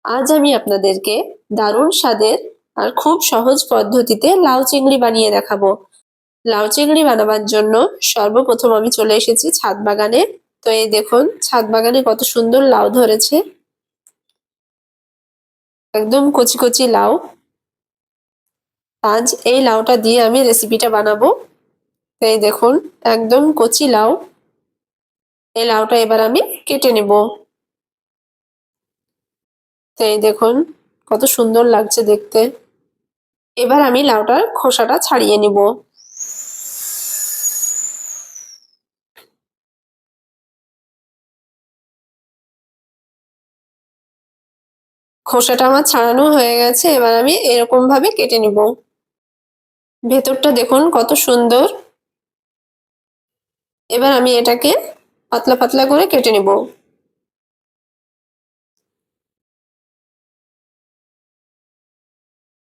আজ আমি আপনাদেরকে দারুণ স্বাদের আর খুব সহজ পদ্ধতিতে লাউ চিংড়ি বানিয়ে দেখাবো। লাউ চিংড়ি বানাবার জন্য সর্বপ্রথম আমি চলে এসেছি ছাদ বাগানে। তো এই দেখুন ছাদ বাগানে কত সুন্দর লাউ ধরেছে, একদম কচি কচি লাউ। আজ এই লাউটা দিয়ে আমি রেসিপিটা বানাবো। তো এই দেখুন একদম কচি লাউ। এই লাউটা এবার আমি কেটে নেব। তো এই দেখুন কত সুন্দর লাগছে দেখতে। এবার আমি লাউটার খোসাটা ছাড়িয়ে নিব। খোসাটা আমার ছাড়ানো হয়ে গেছে, এবার আমি এরকম ভাবে কেটে নিব। ভেতরটা দেখুন কত সুন্দর। এবার আমি এটাকে পাতলা পাতলা করে কেটে নিব।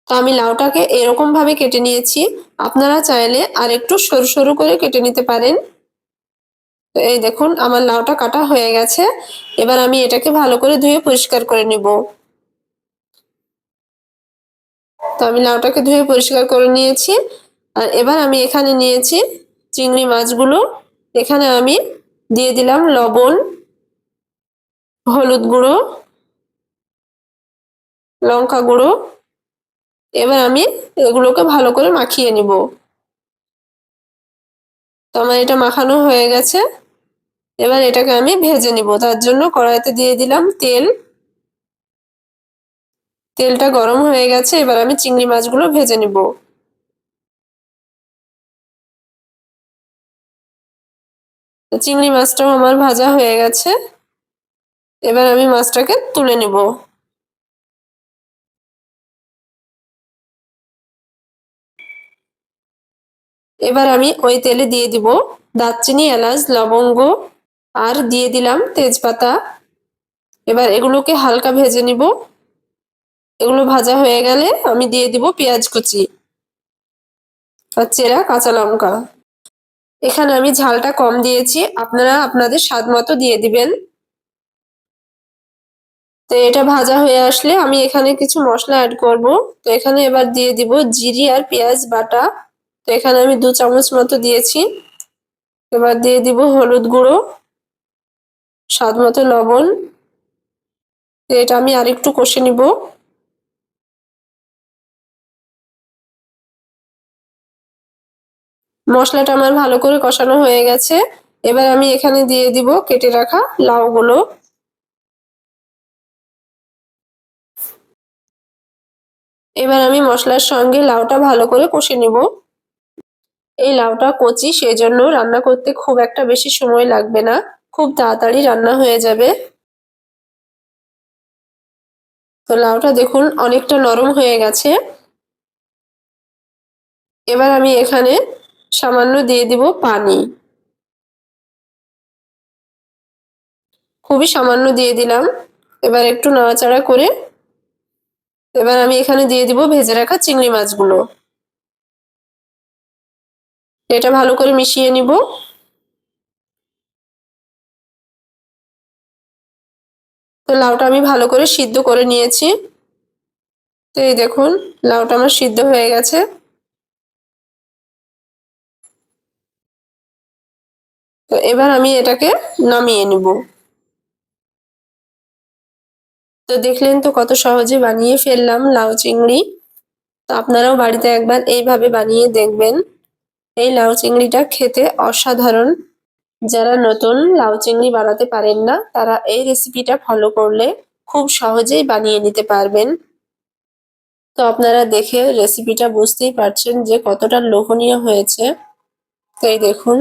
তো আমি লাউটাকে এরকম ভাবে কেটে নিয়েছি। আপনারা চাইলে আর একটু সরু সরু করে কেটে নিতে পারেন। তো এই দেখুন আমার লাউটা কাটা হয়ে গেছে। এবার আমি এটাকে ভালো করে ধুয়ে পরিষ্কার করে নিব। তো আমি লাউটাকে ধুয়ে পরিষ্কার করে নিয়েছি। আর এবার আমি এখানে নিয়েছি চিংড়ি মাছগুলো। এখানে আমি দিয়ে দিলাম লবণ, হলুদ গুঁড়ো, লঙ্কা গুঁড়ো। এবার আমি এগুলোকে ভালো করে মাখিয়ে নিব। তো আমার এটা মাখানো হয়ে গেছে। এবার এটাকে আমি ভেজে নিব। তার জন্য কড়াইতে দিয়ে দিলাম তেল। তেলটা গরম হয়ে গেছে, এবার আমি চিংড়ি মাছগুলো ভেজে নিব। চিংড়ি মাছটাও আমার ভাজা হয়ে গেছে। এবার আমি মাছটাকে তুলে নিব। এবার আমি ওই তেলে দিয়ে দিব দারচিনি, এলাচ, লবঙ্গ আর দিয়ে দিলাম তেজপাতা। এবার এগুলোকে হালকা ভেজে নিব। এগুলো ভাজা হয়ে গেলে আমি দিয়ে দিব পেঁয়াজ কুচি আর চেরা কাঁচা লঙ্কা। এখানে আমি ঝালটা কম দিয়েছি, আপনারা আপনাদের স্বাদ মতো দিয়ে দিবেন। তো এটা ভাজা হয়ে আসলে আমি এখানে কিছু মশলা অ্যাড করব। তো এখানে এবার দিয়ে দিব জিরি আর পেঁয়াজ বাটা। তো এখানে আমি 2 চামচ মতো দিয়েছি। এবার দিয়ে দিব হলুদ গুঁড়ো, স্বাদ মতো লবণ। তো এটা আমি আরেকটু কষে নিব। মশলাটা আমার ভালো করে কষানো হয়ে গেছে। এবার আমি এখানে দিয়ে দিব কেটে রাখা লাউগুলো। এবার আমি মশলার সঙ্গে লাউটা ভালো করে কষে নিব। এই লাউটা কচি, সেজন্য রান্না করতে খুব একটা বেশি সময় লাগবে না, খুব তাড়াতাড়ি রান্না হয়ে যাবে। তো লাউটা দেখুন অনেকটা নরম হয়ে গেছে। এবার আমি এখানে সামান্য দিয়ে দিব পানি, খুবই সামান্য দিয়ে দিলাম। এবার একটু নাড়াচাড়া করে এবার আমি এখানে দিয়ে দিব ভেজে রাখা চিংড়ি মাছগুলো। এটা ভালো করে মিশিয়ে নিব। তো লাউটা আমি ভালো করে সিদ্ধ করে নিয়েছি। তো এই দেখুন লাউটা আমার সিদ্ধ হয়ে গেছে। তো এবার আমি এটাকে নামিয়ে নিব। তো দেখলেন তো কত সহজে বানিয়ে ফেললাম লাউ চিংড়ি। তো আপনারাও বাড়িতে একবার এইভাবে বানিয়ে দেখবেন। এই লাউ চিংড়িটা খেতে অসাধারণ। যারা নতুন লাউ চিংড়ি বানাতে পারেন না, তারা এই রেসিপিটা ফলো করলে খুব সহজেই বানিয়ে নিতে পারবেন। তো আপনারা দেখে রেসিপিটা বুঝতেই পারছেন যে কতটা লোভনীয় হয়েছে। তো এই দেখুন